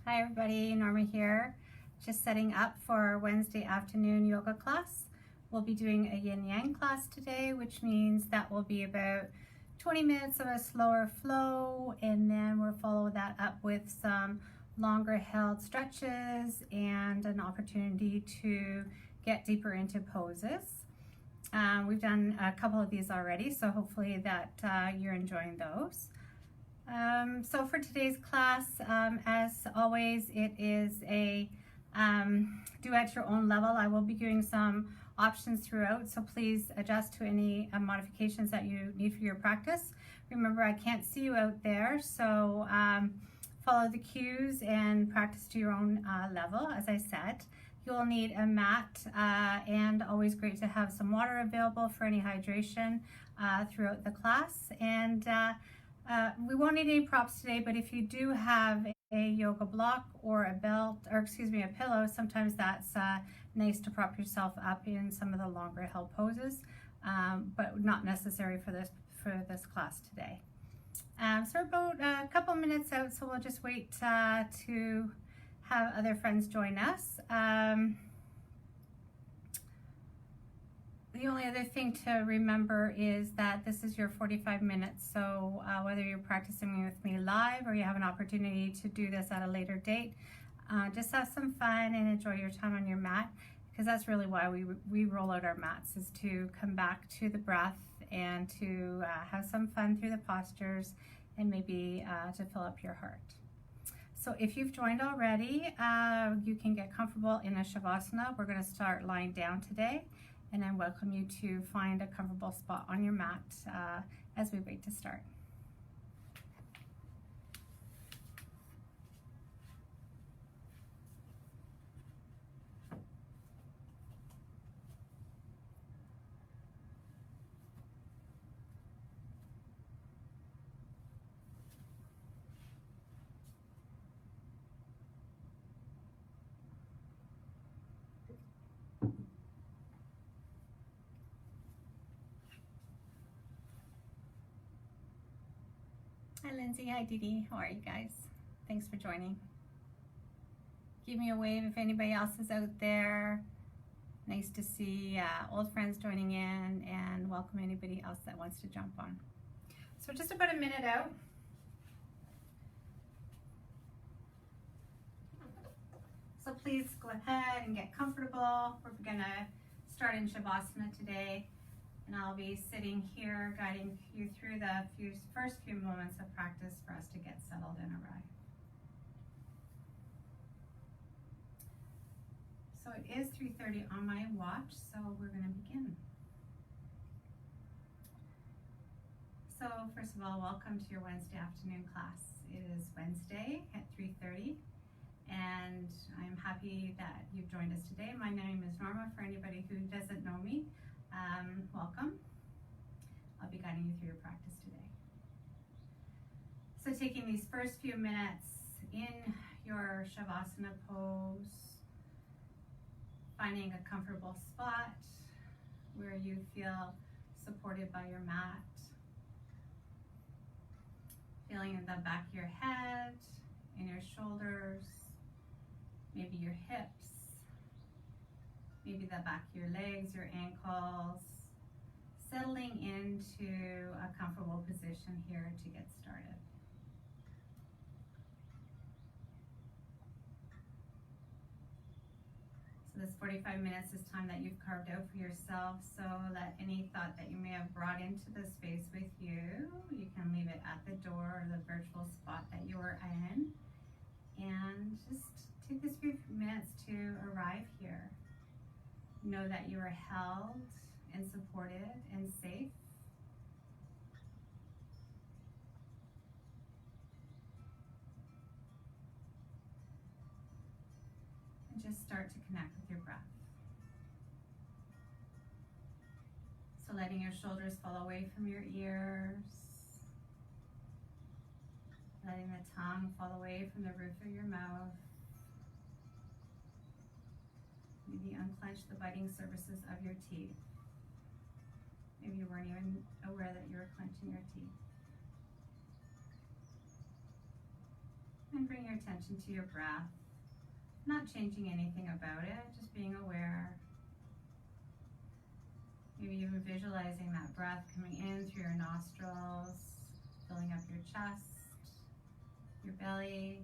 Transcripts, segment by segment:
Hi everybody, Norma here. Just setting up for our Wednesday afternoon yoga class. We'll be doing a Yin Yang class today, which means that will be about 20 minutes of a slower flow, and then we'll follow that up with some longer held stretches and an opportunity to get deeper into poses. We've done a couple of these already, so hopefully that you're enjoying those. So for today's class, as always, it is a do at your own level. I will be giving some options throughout, so please adjust to any modifications that you need for your practice. Remember, I can't see you out there, so follow the cues and practice to your own level. As I said, you'll need a mat, and always great to have some water available for any hydration throughout the class. And we won't need any props today, but if you do have a yoga block or a belt, or excuse me, a pillow, sometimes that's nice to prop yourself up in some of the longer held poses, but not necessary for this class today. So we're about a couple minutes out, so we'll just wait to have other friends join us. The only other thing to remember is that this is your 45 minutes, so whether you're practicing with me live or you have an opportunity to do this at a later date, just have some fun and enjoy your time on your mat, because that's really why we roll out our mats, is to come back to the breath and to have some fun through the postures, and maybe to fill up your heart. So if you've joined already, you can get comfortable in a Shavasana. We're going to start lying down today, and I welcome you to find a comfortable spot on your mat as we wait to start. Hi Lindsay, hi Dee Dee, how are you guys? Thanks for joining. Give me a wave if anybody else is out there. Nice to see old friends joining in, and welcome anybody else that wants to jump on. So just about a minute out. So please go ahead and get comfortable. We're gonna start in Shavasana today, and I'll be sitting here guiding you through the first few moments of practice for us to get settled and arrive. So it is 3:30 on my watch, so we're going to begin. So first of all, welcome to your Wednesday afternoon class. It is Wednesday at 3:30, and I'm happy that you've joined us today. My name is Norma, for anybody who doesn't know me. Welcome. I'll be guiding you through your practice today. So taking these first few minutes in your Shavasana pose, finding a comfortable spot where you feel supported by your mat, feeling in the back of your head, in your shoulders, maybe your hips, maybe the back of your legs, your ankles, settling into a comfortable position here to get started. So this 45 minutes is time that you've carved out for yourself, so that any thought that you may have brought into the space with you, you can leave it at the door or the virtual spot that you are in, and just take this few minutes to arrive here. Know that you are held and supported and safe. And just start to connect with your breath. So letting your shoulders fall away from your ears. Letting the tongue fall away from the roof of your mouth. Maybe unclench the biting surfaces of your teeth. Maybe you weren't even aware that you were clenching your teeth. And bring your attention to your breath. Not changing anything about it, just being aware. Maybe even visualizing that breath coming in through your nostrils, filling up your chest, your belly,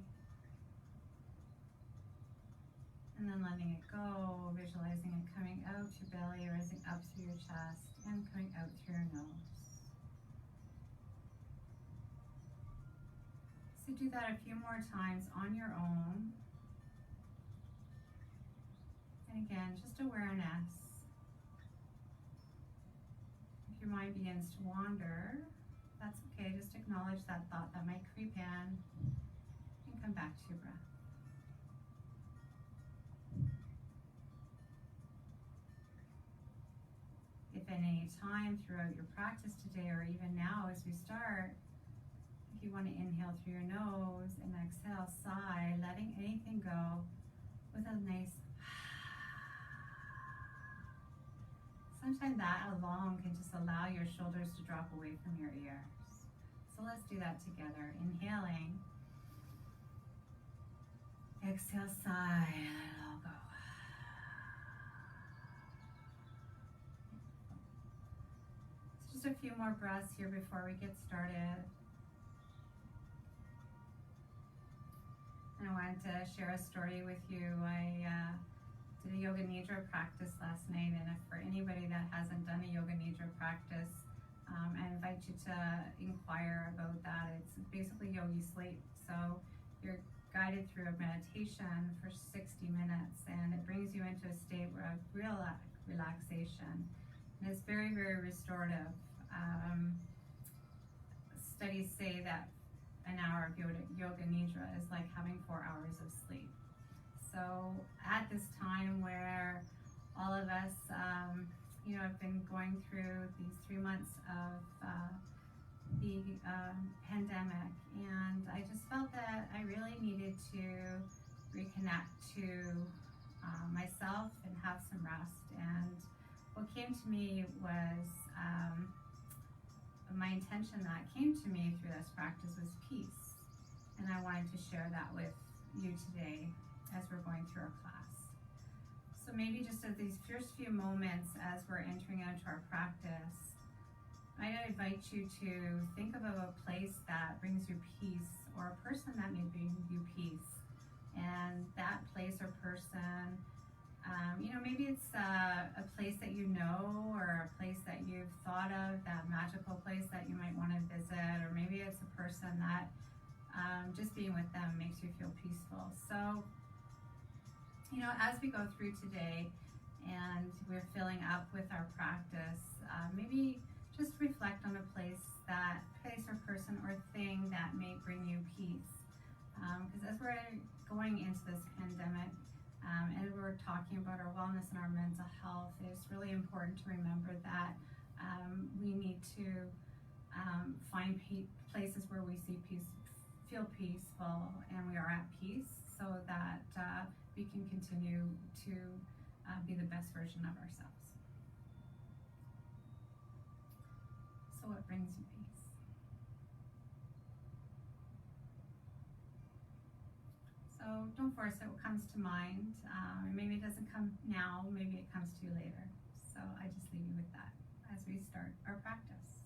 and then letting it go, visualizing it coming out your belly, rising up through your chest, and coming out through your nose. So do that a few more times on your own. And again, just awareness. If your mind begins to wander, that's okay. Just acknowledge that thought that might creep in and come back to your breath. If at any time throughout your practice today, or even now as we start, if you want to inhale through your nose and exhale, sigh, letting anything go with a nice sometimes that alone can just allow your shoulders to drop away from your ears. So let's do that together. Inhaling. Exhale, sigh, let it all go. So just a few more breaths here before we get started. And I wanted to share a story with you. I did a yoga nidra practice last night, and if for anybody that hasn't done a yoga nidra practice, I invite you to inquire about that. It's basically yogi sleep. So you're guided through a meditation for 60 minutes, and it brings you into a state of real relaxation. And it's very, very restorative. Studies say that an hour of yoga nidra is like having 4 hours of sleep. So at this time where all of us, have been going through these 3 months of the pandemic, and I just felt that I really needed to reconnect to myself and have some rest. And what came to me was my intention that came to me through this practice was peace, and I wanted to share that with you today as we're going through our class. So maybe just at these first few moments as we're entering into our practice, I invite you to think about a place that brings you peace, or a person that may bring you peace. And that place or person, maybe it's a place that you know, or a place that you've thought of, that magical place that you might want to visit, or maybe it's a person that just being with them makes you feel peaceful. So, as we go through today and we're filling up with our practice, maybe just reflect on a place or person or thing that may bring you peace. Because as we're going into this pandemic, and we're talking about our wellness and our mental health, it's really important to remember that we need to find places where we feel peaceful, and we are at peace, so that we can continue to be the best version of ourselves. So what brings you peace? So don't force it. What comes to mind? Maybe it doesn't come now, maybe it comes to you later. So I just leave you with that as we start our practice.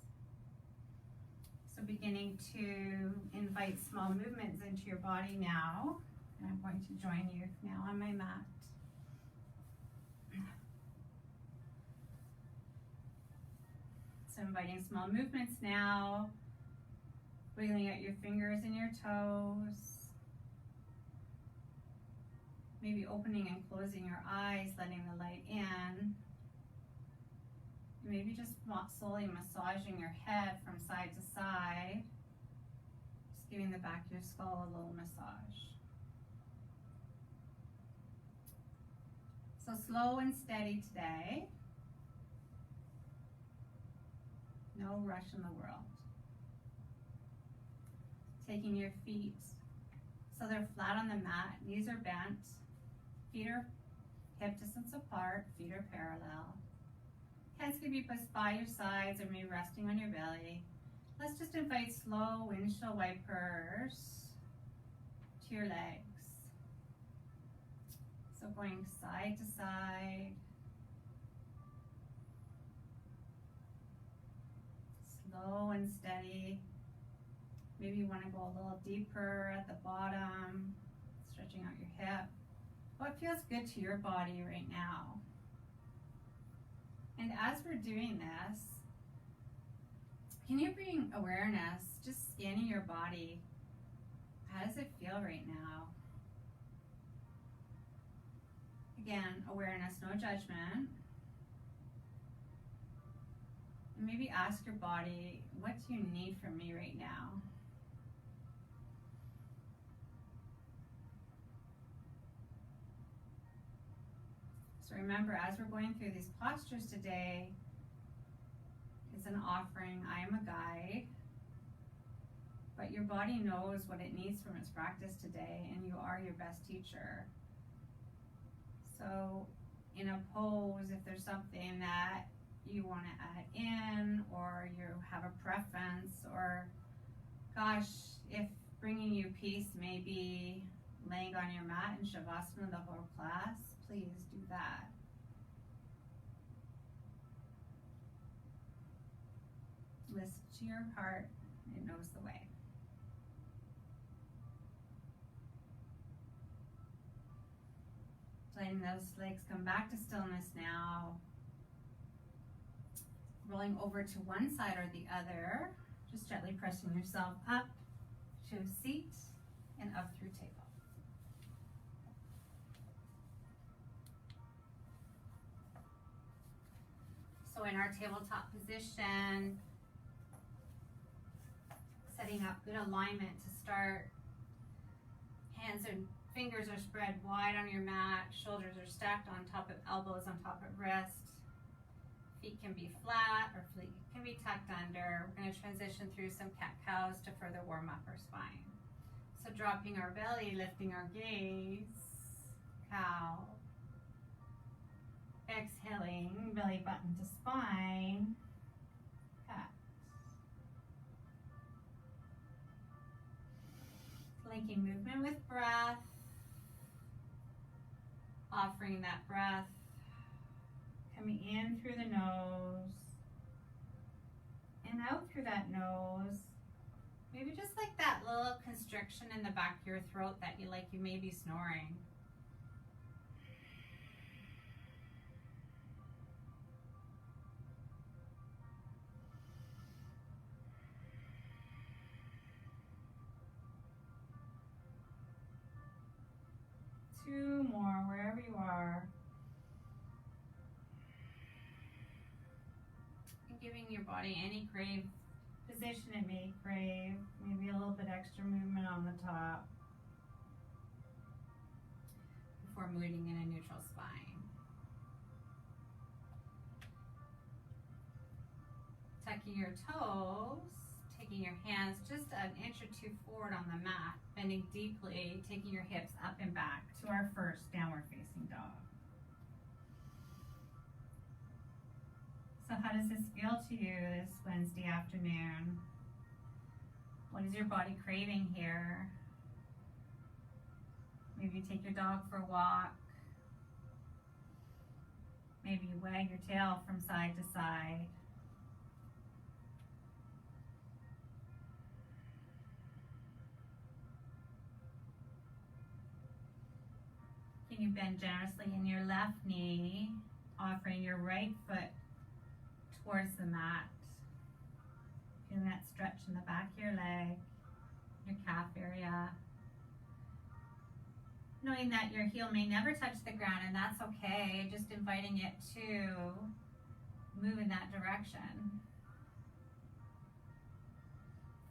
So beginning to invite small movements into your body now. And I'm going to join you now on my mat. So inviting small movements now, wiggling out your fingers and your toes. Maybe opening and closing your eyes, letting the light in. Maybe just slowly massaging your head from side to side. Just giving the back of your skull a little massage. So slow and steady today. No rush in the world. Taking your feet so they're flat on the mat, knees are bent, feet are hip distance apart, feet are parallel. Hands can be pushed by your sides or maybe resting on your belly. Let's just invite slow windshield wipers to your legs. So going side to side. Slow and steady. Maybe you want to go a little deeper at the bottom, stretching out your hip. What feels good to your body right now? And as we're doing this, can you bring awareness, just scanning your body? How does it feel right now? Again, awareness, no judgment. And maybe ask your body, what do you need from me right now? So remember, as we're going through these postures today, it's an offering. I am a guide, but your body knows what it needs from its practice today, and you are your best teacher. So in a pose, if there's something that you want to add in, or you have a preference, or gosh, if bringing you peace may be laying on your mat in Shavasana the whole class, please do that. Listen to your heart, it knows the way. Letting those legs come back to stillness now. Rolling over to one side or the other. Just gently pressing yourself up to a seat and up through table. So in our tabletop position, setting up good alignment to start. Hands and fingers are spread wide on your mat. Shoulders are stacked on top of elbows, on top of wrist. Feet can be flat or feet can be tucked under. We're going to transition through some cat-cows to further warm up our spine. So dropping our belly, lifting our gaze. Cow. Exhaling, belly button to spine. Cat. Linking movement with breath. Offering that breath. Coming in through the nose. And out through that nose. Maybe just like that little constriction in the back of your throat that you may be snoring. Two more, wherever you are. And giving your body any position it may crave. Maybe a little bit extra movement on the top. Before moving in a neutral spine. Tucking your toes. Taking your hands just an inch or two forward on the mat, bending deeply, taking your hips up and back to our first downward facing dog. So how does this feel to you this Wednesday afternoon? What is your body craving here? Maybe you take your dog for a walk. Maybe you wag your tail from side to side. Can you bend generously in your left knee, offering your right foot towards the mat. Feeling that stretch in the back of your leg, your calf area. Knowing that your heel may never touch the ground, and that's okay, just inviting it to move in that direction.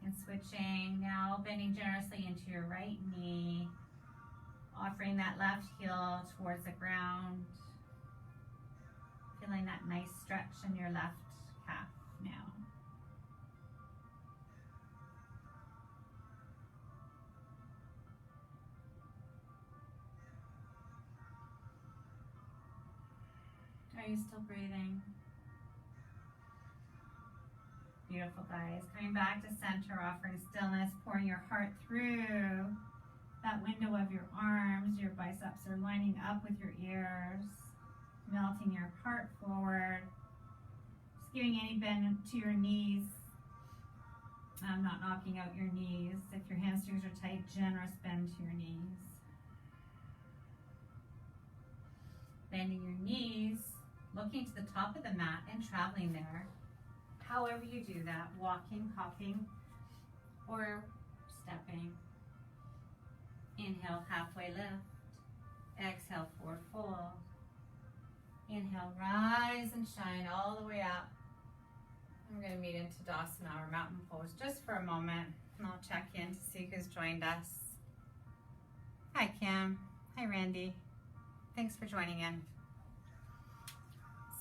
And switching, now bending generously into your right knee, offering that left heel towards the ground. Feeling that nice stretch in your left calf now. Are you still breathing? Beautiful, guys. Coming back to center, offering stillness, pouring your heart through that window of your arms, your biceps are lining up with your ears, melting your heart forward, just giving any bend to your knees. Not knocking out your knees. If your hamstrings are tight, generous bend to your knees. Bending your knees, looking to the top of the mat and traveling there. However you do that, walking, hopping, or stepping. Inhale, halfway lift. Exhale, forward fold. Inhale, rise and shine all the way up. We're going to meet into Tadasana, or mountain pose, just for a moment, and I'll check in to see who's joined us. Hi, Kim. Hi, Randy. Thanks for joining in.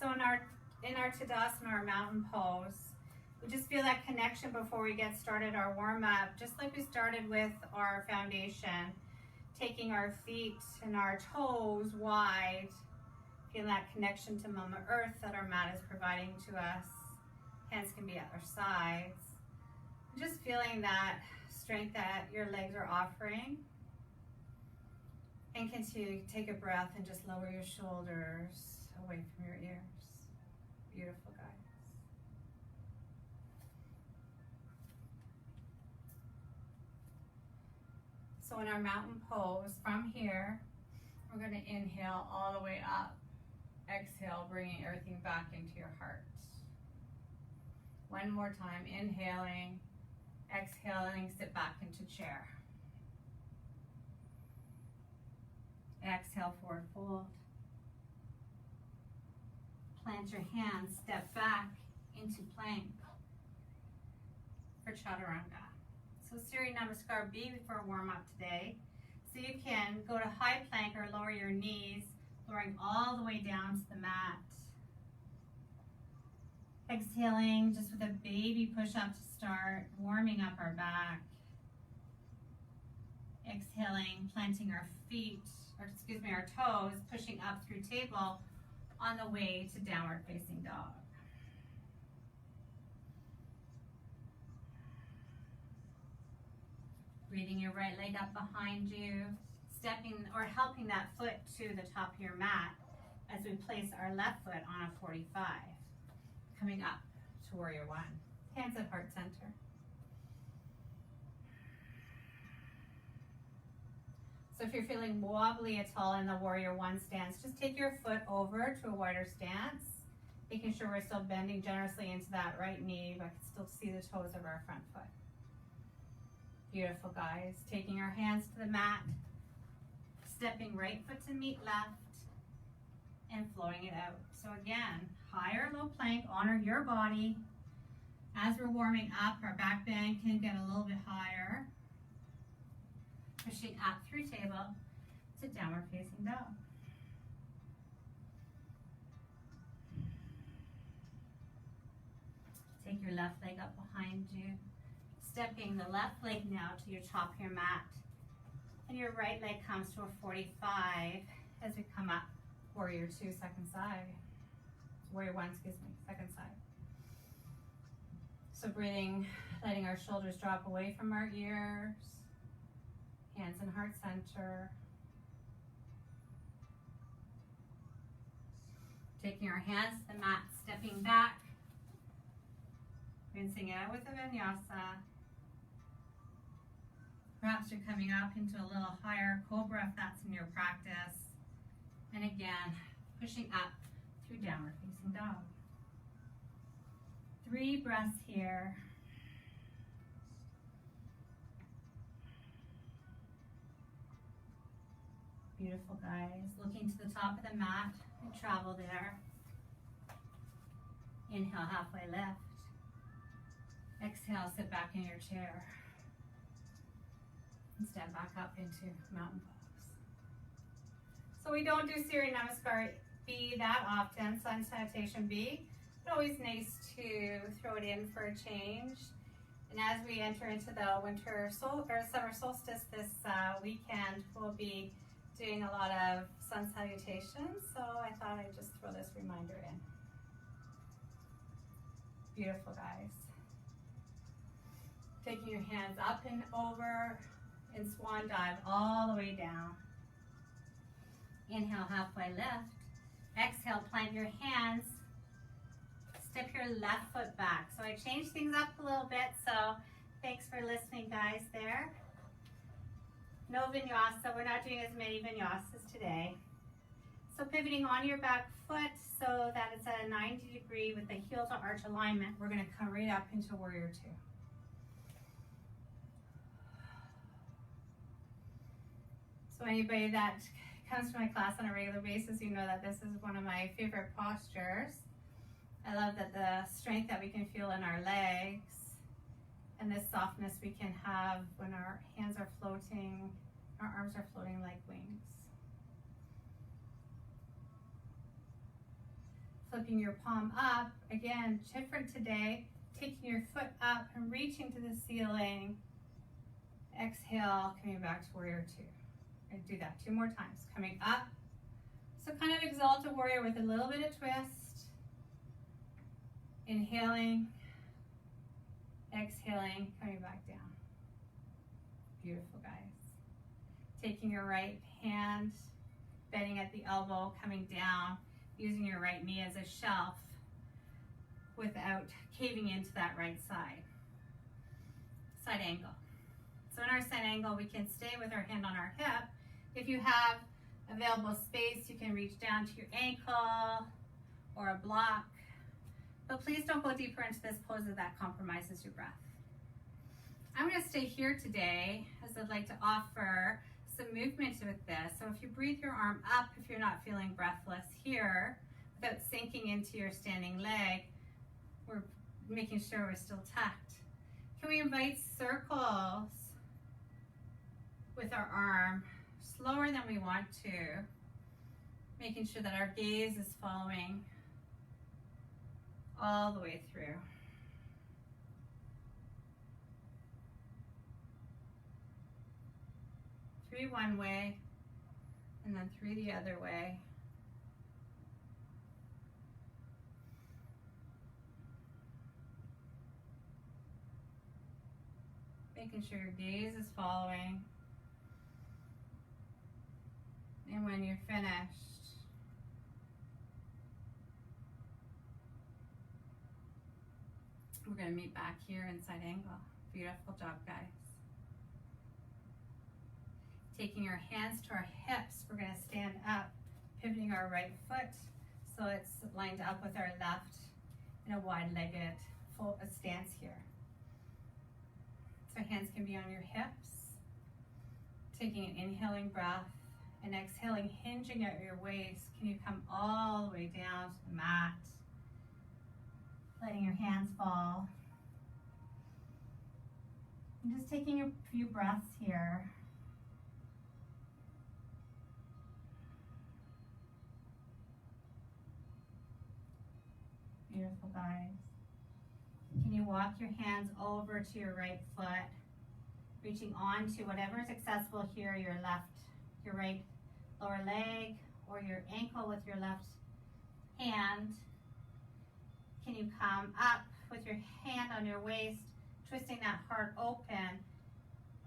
So in our Tadasana, our mountain pose, we just feel that connection before we get started, our warm-up, just like we started with our foundation, taking our feet and our toes wide, feeling that connection to Mama Earth that our mat is providing to us. Hands can be at our sides. Just feeling that strength that your legs are offering. And continue to take a breath and just lower your shoulders away from your ears. Beautiful, guys. So in our mountain pose, from here, we're going to inhale all the way up. Exhale, bringing everything back into your heart. One more time, inhaling, exhaling, sit back into chair. Exhale, forward fold. Plant your hands, step back into plank for Chaturanga. So Surya Namaskar B for a warm up today. So you can go to high plank or lower your knees, lowering all the way down to the mat. Exhaling just with a baby push up to start, warming up our back. Exhaling, planting our feet, our toes, pushing up through table on the way to downward facing dog. Breathing your right leg up behind you, stepping or helping that foot to the top of your mat as we place our left foot on a 45. Coming up to Warrior One. Hands at heart center. So if you're feeling wobbly at all in the Warrior One stance, just take your foot over to a wider stance, making sure we're still bending generously into that right knee, but I can still see the toes of our front foot. Beautiful, guys. Taking our hands to the mat, stepping right foot to meet left, and flowing it out. So again, high or low plank, honor your body. As we're warming up, our back bend can get a little bit higher. Pushing up through table to downward facing dog. Take your left leg up behind you. Stepping the left leg now to your top of your mat. And your right leg comes to a 45 as we come up. Warrior Two, second side. Warrior One, second side. So breathing, letting our shoulders drop away from our ears. Hands in heart center. Taking our hands to the mat, stepping back. Rinsing out with a vinyasa. Perhaps you're coming up into a little higher cobra if that's in your practice. And again, pushing up through downward facing dog. 3 breaths here. Beautiful, guys. Looking to the top of the mat and travel there. Inhale, halfway lift. Exhale, sit back in your chair. And step back up into mountain pose. So we don't do Surya Namaskar B that often, Sun Salutation B. It's always nice to throw it in for a change. And as we enter into the summer solstice this weekend, we'll be doing a lot of sun salutations, so I thought I'd just throw this reminder in. Beautiful, guys. Taking your hands up and over and swan dive all the way down. Inhale, halfway lift. Exhale, plant your hands. Step your left foot back. So I changed things up a little bit, so thanks for listening, guys, there. No vinyasa. We're not doing as many vinyasas today. So pivoting on your back foot so that it's at a 90 degree with the heel to arch alignment, we're going to come right up into warrior two. So anybody that comes to my class on a regular basis, you know that this is one of my favorite postures. I love that the strength that we can feel in our legs and this softness we can have when our hands are floating, our arms are floating like wings. Flipping your palm up, again, different today, taking your foot up and reaching to the ceiling. Exhale, coming back to warrior two. I'm gonna do that 2 more times, coming up. So kind of exalted warrior with a little bit of twist. Inhaling, exhaling, coming back down. Beautiful, guys. Taking your right hand, bending at the elbow, coming down, using your right knee as a shelf without caving into that right side. Side angle. So in our side angle, we can stay with our hand on our hip. If you have available space, you can reach down to your ankle or a block. But please don't go deeper into this pose if that compromises your breath. I'm going to stay here today as I'd like to offer some movement with this. So if you breathe your arm up, if you're not feeling breathless here, without sinking into your standing leg, we're making sure we're still tucked. Can we invite circles with our arm, slower than we want to, making sure that our gaze is following all the way through. 3 one way, and then 3 the other way. Making sure your gaze is following. And when you're finished, we're going to meet back here in side angle. Beautiful job, guys. Taking our hands to our hips, we're going to stand up, pivoting our right foot so it's lined up with our left in a wide-legged full stance here. So hands can be on your hips. Taking an inhaling breath and exhaling, hinging at your waist. Can you come all the way down to the mat? Letting your hands fall. And just taking a few breaths here. Beautiful, guys. Can you walk your hands over to your right foot, reaching on to whatever is accessible here, your right lower leg or your ankle with your left hand. Can you come up with your hand on your waist, twisting that heart open,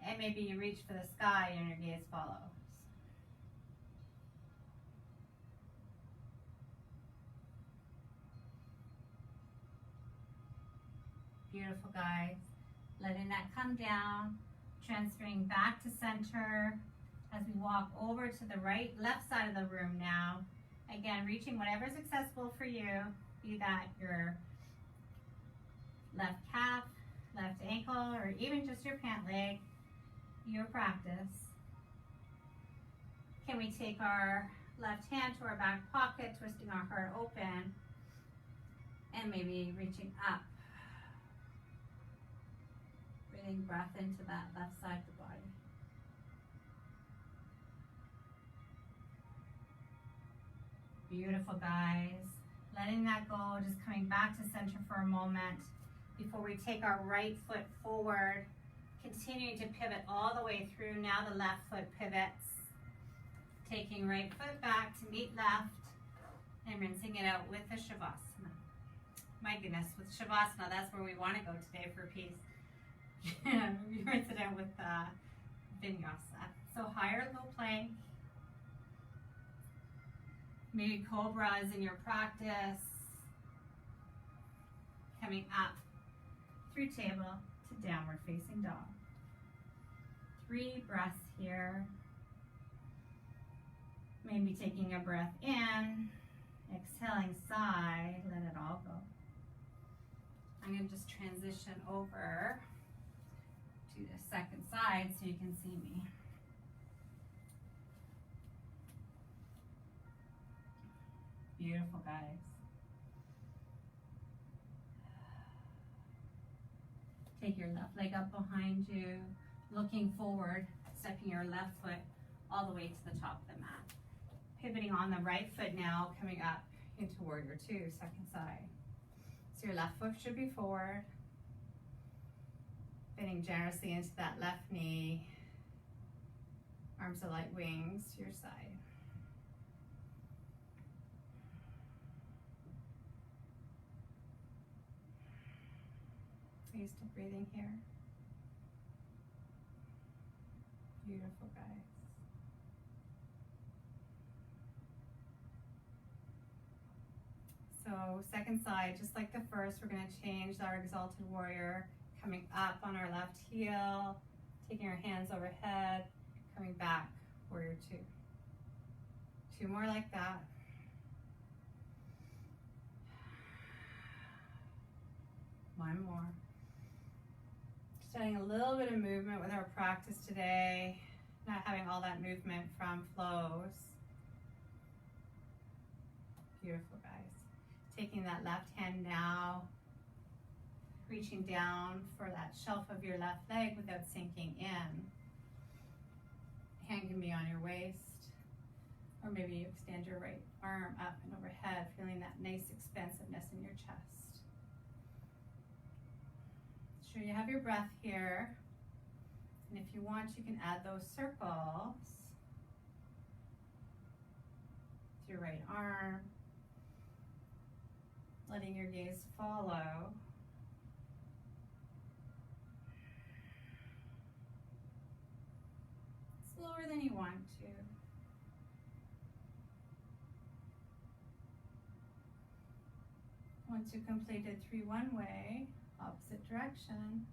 and maybe you reach for the sky and your gaze follows. Beautiful, guys. Letting that come down, transferring back to center as we walk over to the left side of the room now. Again, reaching whatever's accessible for you, be that your left calf, left ankle, or even just your pant leg, your practice. Can we take our left hand to our back pocket, twisting our heart open, and maybe reaching up. Breathing breath into that left side of the body. Beautiful, guys. Letting that go, just coming back to center for a moment before we take our right foot forward, continuing to pivot all the way through. Now the left foot pivots. Taking right foot back to meet left and rinsing it out with the Shavasana. My goodness, with Shavasana, that's where we want to go today for peace. You rinse it out with vinyasa. So higher low plank. Maybe cobras in your practice. Coming up through table to downward facing dog. 3 breaths here. Maybe taking a breath in, exhaling side, let it all go. I'm going to just transition over to the second side so you can see me. Beautiful, guys. Take your left leg up behind you, looking forward, stepping your left foot all the way to the top of the mat. Pivoting on the right foot now, coming up into Warrior Two, second side. So your left foot should be forward. Bending generously into that left knee. Arms are like wings to your side. Are you still breathing here? Beautiful, guys. So second side, just like the first, we're going to change our exalted warrior, coming up on our left heel, taking our hands overhead, coming back, Warrior Two. 2 more like that. One more. Just adding a little bit of movement with our practice today, not having all that movement from flows. Beautiful, guys. Taking that left hand now, reaching down for that shelf of your left leg without sinking in. Hand can be on your waist, or maybe you extend your right arm up and overhead, feeling that nice expansiveness in your chest. Sure you have your breath here, and if you want, you can add those circles with your right arm, letting your gaze follow. Slower than you want to. Once you've completed 3 one way, opposite direction.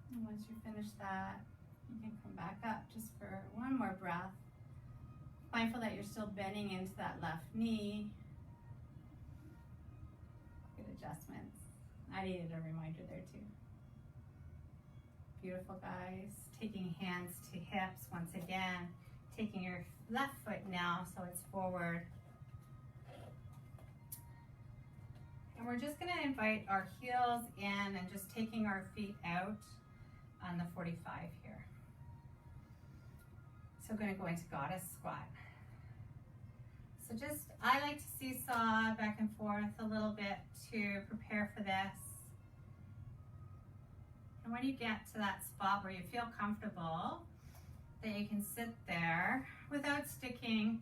And once you finish that, you can come back up just for 1 more breath. Mindful that you're still bending into that left knee. Good adjustments. I needed a reminder there too. Beautiful, guys. Taking hands to hips once again. Taking your left foot now so it's forward. And we're just going to invite our heels in and just taking our feet out on the 45 here. So we're going to go into Goddess Squat. So just, I like to seesaw back and forth a little bit to prepare for this. And when you get to that spot where you feel comfortable, that you can sit there without sticking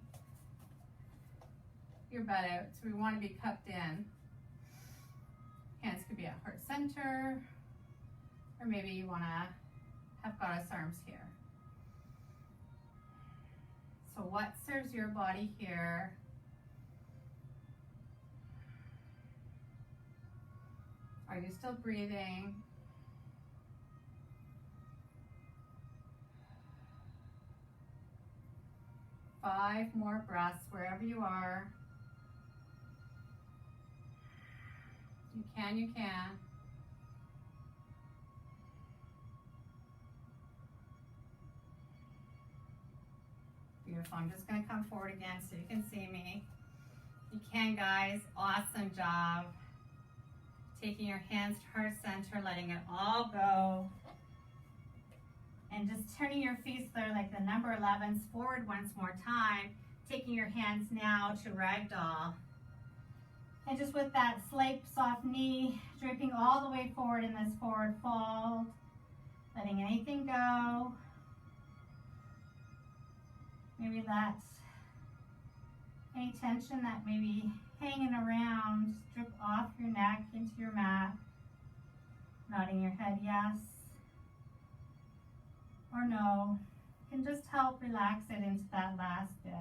your butt out. So we want to be cupped in. Hands could be at heart center, or maybe you want to have goddess arms here. So what serves your body here? Are you still breathing? Five more breaths wherever you are. You can, you can. Beautiful. I'm just going to come forward again so you can see me. You can, guys. Awesome job. Taking your hands to heart center, letting it all go. And just turning your feet so they're like the number 11s forward once more time. Taking your hands now to ragdoll. And just with that slight soft knee, draping all the way forward in this forward fold. Letting anything go. Maybe let any tension that may be hanging around drip off your neck into your mat. Nodding your head yes or no can just help relax it into that last bit.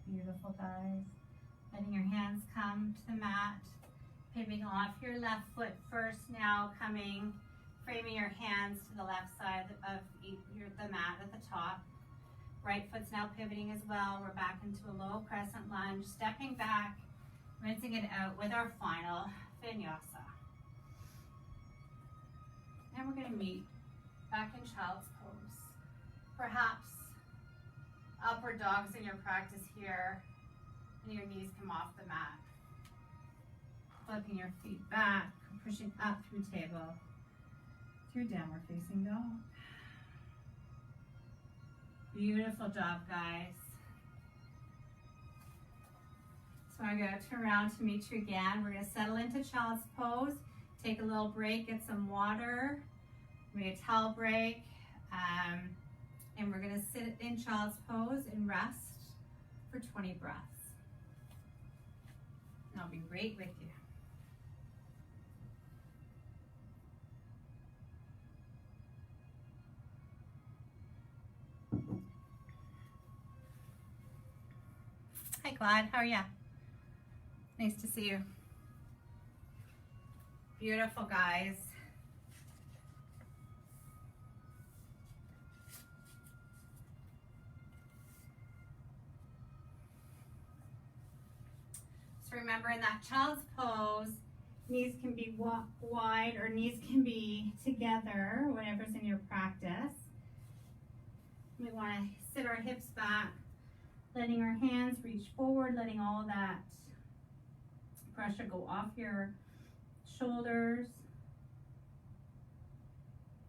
Beautiful, guys. Letting your hands come to the mat, pivoting off your left foot first now, framing your hands to the left side of the mat at the top. Right foot's now pivoting as well. We're back into a low crescent lunge, stepping back, rinsing it out with our final vinyasa. And we're going to meet back in child's pose. Perhaps upward dogs in your practice here, and your knees come off the mat. Flipping your feet back, pushing up through table, through downward facing dog. Beautiful job, guys. So I'm going to turn around to meet you again. We're going to settle into child's pose, take a little break, get some water, maybe a towel break, and we're going to sit in child's pose and rest for 20 breaths. And I'll be right with you. Hi, Claude. How are you? Nice to see you. Beautiful, guys. So remember, in that child's pose, knees can be wide or knees can be together, whatever's in your practice. We want to sit our hips back, letting our hands reach forward, letting all that pressure go off your shoulders.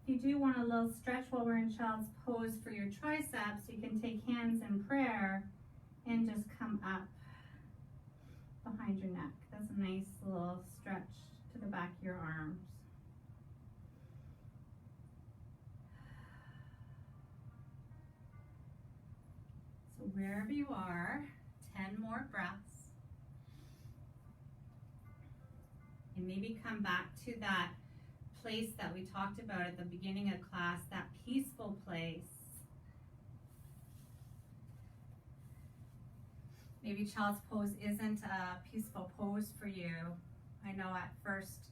If you do want a little stretch while we're in child's pose for your triceps, you can take hands in prayer and just come up behind your neck. That's a nice little stretch to the back of your arms. So wherever you are, 10 more breaths. And maybe come back to that place that we talked about at the beginning of class, that peaceful place. Maybe child's pose isn't a peaceful pose for you. I know at first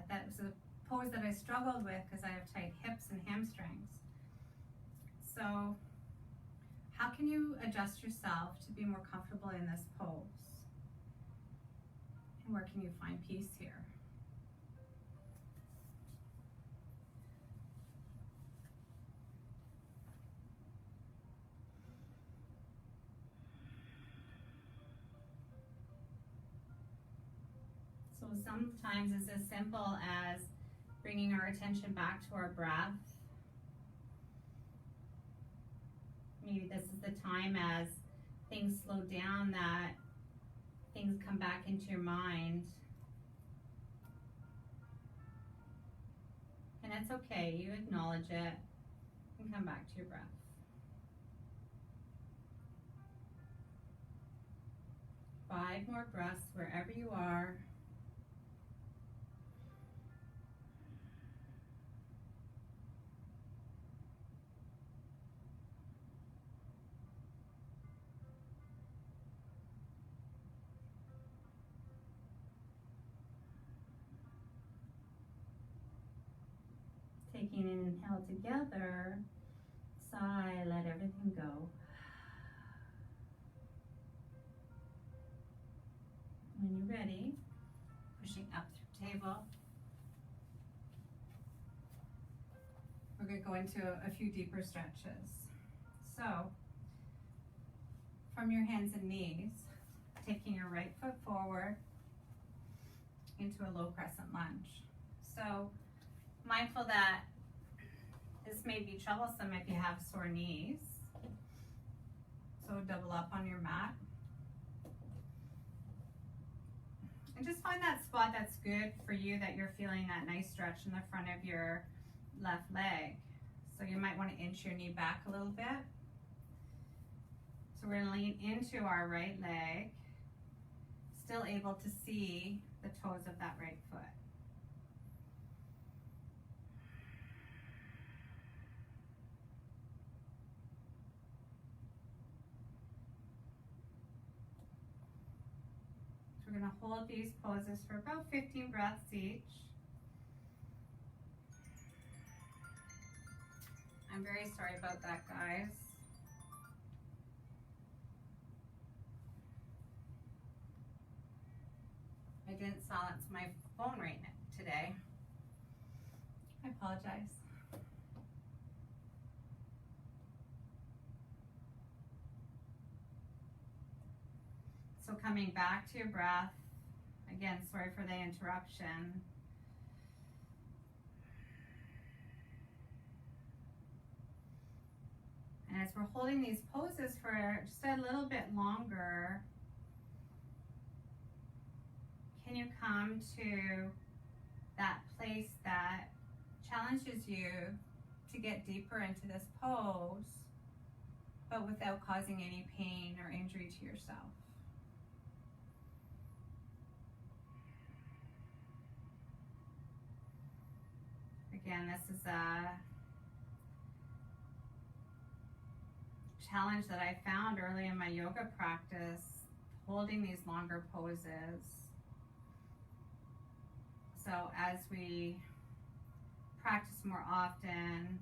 that was a pose that I struggled with because I have tight hips and hamstrings. So how can you adjust yourself to be more comfortable in this pose? And where can you find peace here? So sometimes it's as simple as bringing our attention back to our breath. Maybe this is the time as things slow down that things come back into your mind. And it's okay, you acknowledge it and come back to your breath. Five more breaths wherever you are. Taking an inhale together, sigh, let everything go. When you're ready, pushing up through table. We're going to go into a few deeper stretches. So, from your hands and knees, taking your right foot forward into a low crescent lunge. So, mindful that this may be troublesome if you have sore knees. So double up on your mat. And just find that spot that's good for you, that you're feeling that nice stretch in the front of your left leg. So you might want to inch your knee back a little bit. So we're going to lean into our right leg, still able to see the toes of that right foot. So we're going to hold these poses for about 15 breaths each. I'm very sorry about that, guys. I didn't silence my phone right now today. I apologize. So coming back to your breath. Again, sorry for the interruption. And as we're holding these poses for just a little bit longer, can you come to that place that challenges you to get deeper into this pose, but without causing any pain or injury to yourself? Again, this is a challenge that I found early in my yoga practice, holding these longer poses. So as we practice more often,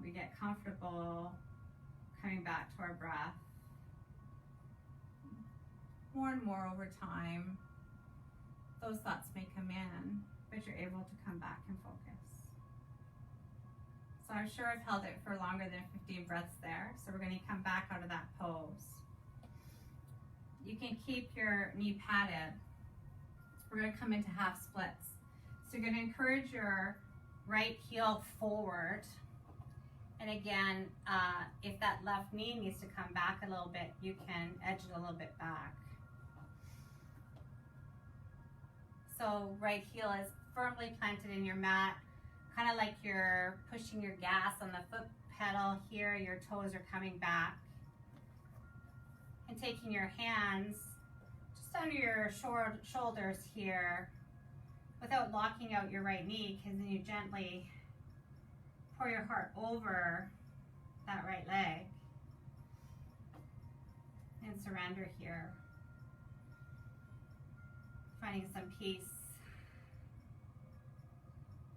we get comfortable coming back to our breath. More and more over time, those thoughts may come in, but you're able to come back and focus. So I'm sure I've held it for longer than 15 breaths there. So we're going to come back out of that pose. You can keep your knee padded. We're going to come into half splits. So you're going to encourage your right heel forward. And again, if that left knee needs to come back a little bit, you can edge it a little bit back. So right heel is firmly planted in your mat, kind of like you're pushing your gas on the foot pedal here. Your toes are coming back. And taking your hands just under your shoulders here without locking out your right knee, because then you gently pour your heart over that right leg and surrender here. Finding some peace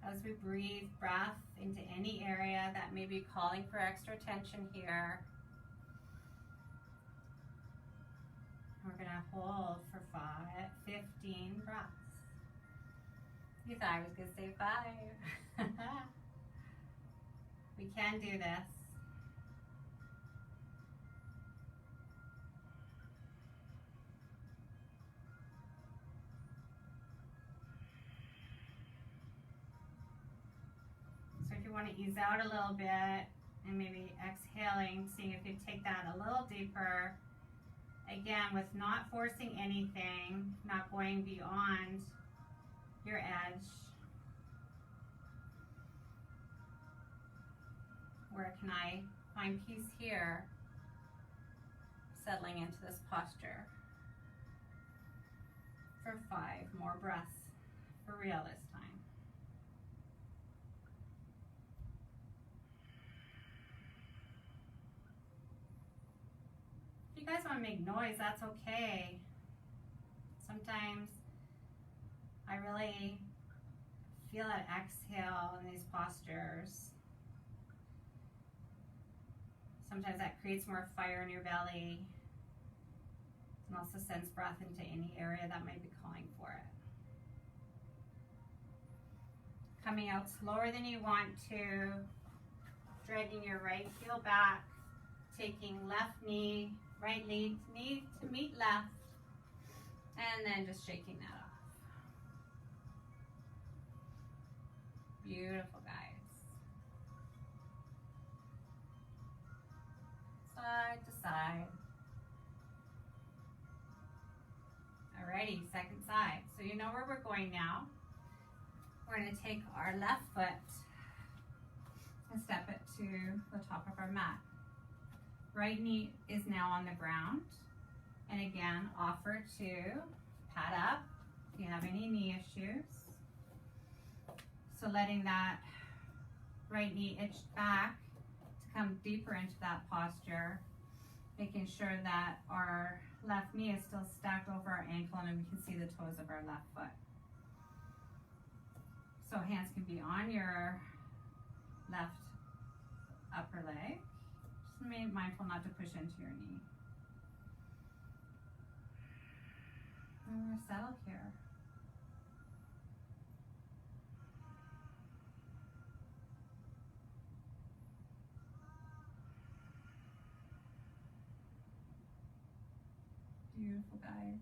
as we breathe breath into any area that may be calling for extra tension here. We're going to hold for 15 breaths. You thought I was going to say 5. We can do this. So if you want to ease out a little bit and maybe exhaling, seeing if you take that a little deeper. Again, with not forcing anything, not going beyond your edge. Where can I find peace here? Settling into this posture. For 5 more breaths, for real this time. If you guys want to make noise, that's okay. Sometimes I really feel that exhale in these postures. Sometimes that creates more fire in your belly and also sends breath into any area that might be calling for it. Coming out slower than you want to, dragging your right heel back, taking left knee, right knee to meet left, and then just shaking that off. Beautiful, guys. Side to side. 22nd side. So you know where we're going now. We're going to take our left foot and step it to the top of our mat. Right knee is now on the ground. And again, offer to pad up if you have any knee issues. So letting that right knee itch back to come deeper into that posture, making sure that our left knee is still stacked over our ankle and we can see the toes of our left foot. So hands can be on your left upper leg. Just be mindful not to push into your knee. And we're settled here. Beautiful, guys.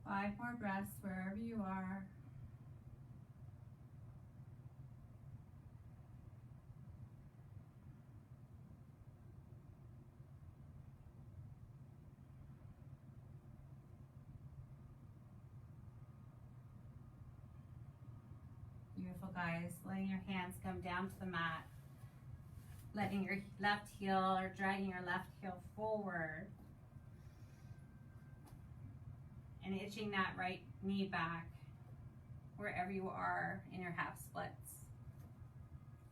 Five more breaths wherever you are. Beautiful, guys. Letting your hands come down to the mat. Letting your left heel or dragging your left heel forward. And itching that right knee back wherever you are in your half splits.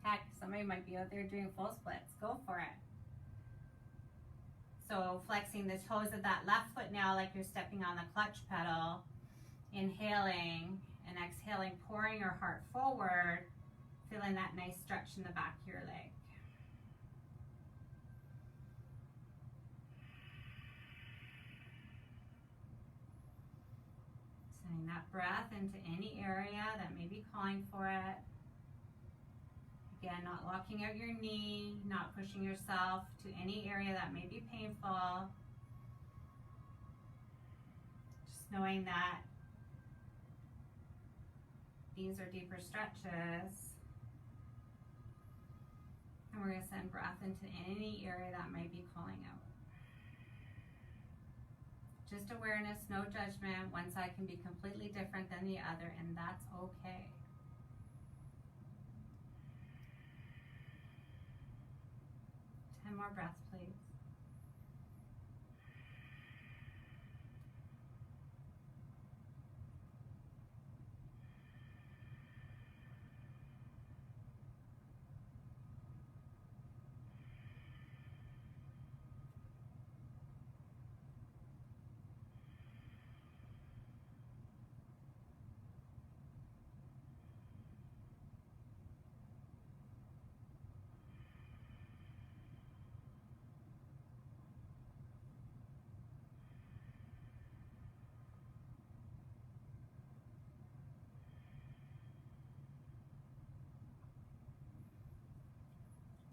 Heck, somebody might be out there doing full splits. Go for it. So flexing the toes of that left foot now like you're stepping on the clutch pedal. Inhaling and exhaling, pouring your heart forward, feeling that nice stretch in the back of your leg. Sending that breath into any area that may be calling for it. Again, not locking out your knee, not pushing yourself to any area that may be painful. Just knowing that these are deeper stretches. And we're going to send breath into any area that might be calling out. Just awareness, no judgment. One side can be completely different than the other, and that's okay. More breaths, please.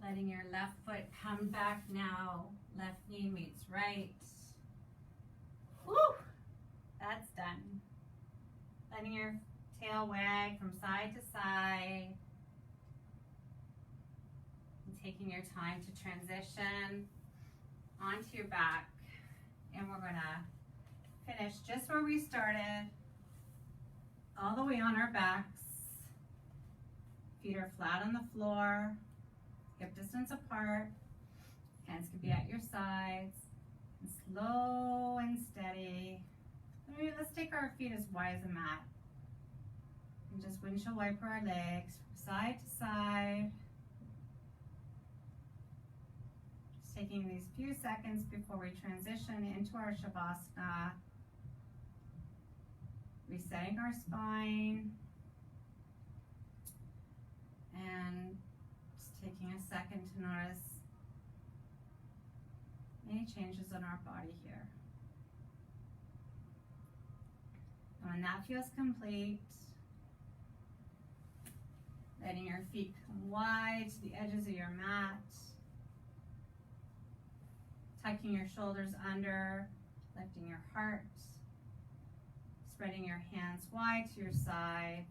Letting your left foot come back now. Left knee meets right. Woo! That's done. Letting your tail wag from side to side. And taking your time to transition onto your back. And we're gonna finish just where we started. All the way on our backs. Feet are flat on the floor. Hip distance apart. Hands can be at your sides. And slow and steady. Let's take our feet as wide as a mat. And just windshield wiper our legs from side to side. Just taking these few seconds before we transition into our Shavasana. Resetting our spine. And taking a second to notice any changes in our body here. And when that feels complete, letting your feet come wide to the edges of your mat. tucking your shoulders under, lifting your heart, spreading your hands wide to your sides,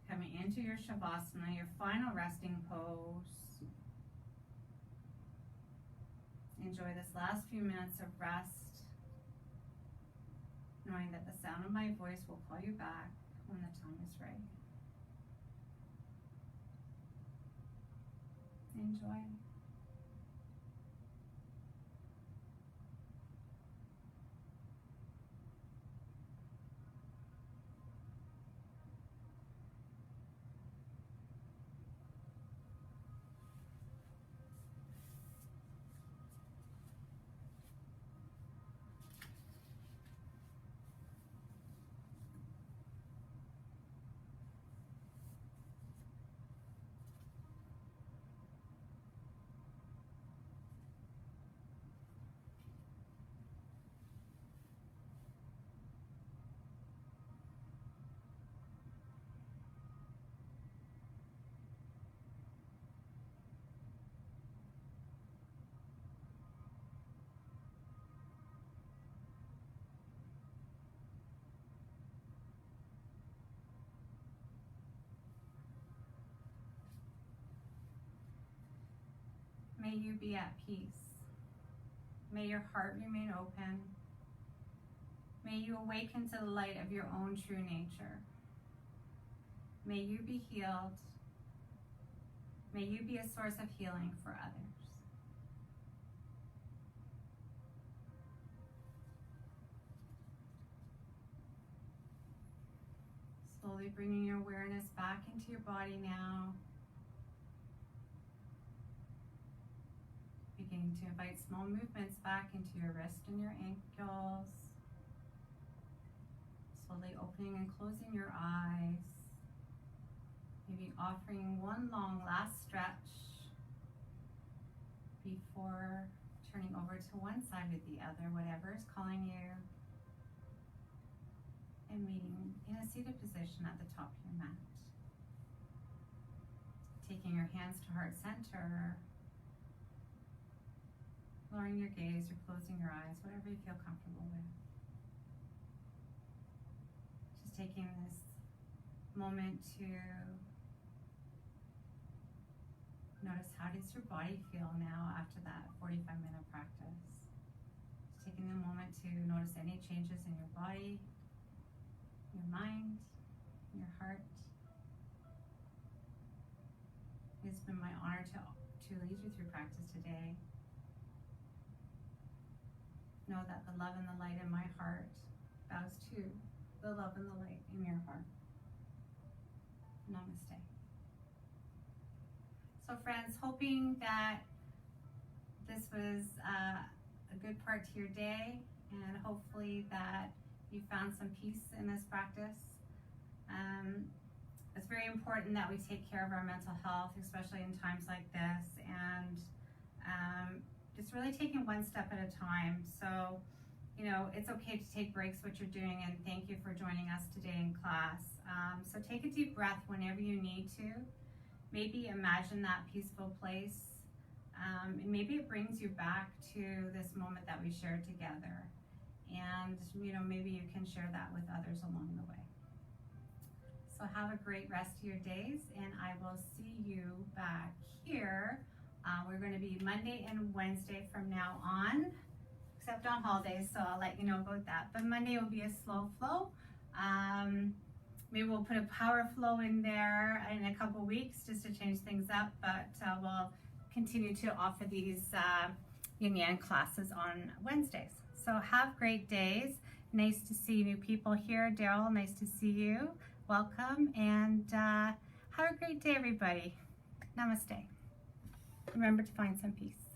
coming into your Shavasana, your final resting pose. Enjoy this last few minutes of rest, knowing that the sound of my voice will call you back when the time is right. Enjoy. May you be at peace. May your heart remain open. May you awaken to the light of your own true nature. May you be healed. May you be a source of healing for others. Slowly bringing your awareness back into your body now. Beginning to invite small movements back into your wrist and your ankles. Slowly opening and closing your eyes. Maybe offering one long last stretch before turning over to one side or the other, whatever is calling you. And meeting in a seated position at the top of your mat. Taking your hands to heart center. Lowering your gaze or closing your eyes, whatever you feel comfortable with. Just taking this moment to notice, how does your body feel now after that 45-minute practice? Just taking the moment to notice any changes in your body, your mind, your heart. It's been my honor to lead you through practice today. Know that the love and the light in my heart bows to the love and the light in your heart. Namaste. So friends, hoping that this was a good part to your day, and hopefully that you found some peace in this practice. It's very important that we take care of our mental health, especially in times like this, and just really taking one step at a time. So, you know, it's okay to take breaks what you're doing, and thank you for joining us today in class. So take a deep breath whenever you need to. Maybe imagine that peaceful place. And maybe it brings you back to this moment that we shared together. And, you know, maybe you can share that with others along the way. So have a great rest of your days, and I will see you back here. We're going to be Monday and Wednesday from now on, except on holidays, so I'll let you know about that. But Monday will be a slow flow. Maybe we'll put a power flow in there in a couple weeks just to change things up, but we'll continue to offer these Yin Yang classes on Wednesdays. So have great days. Nice to see new people here. Daryl, nice to see you. Welcome, and have a great day, everybody. Namaste. Remember to find some peace.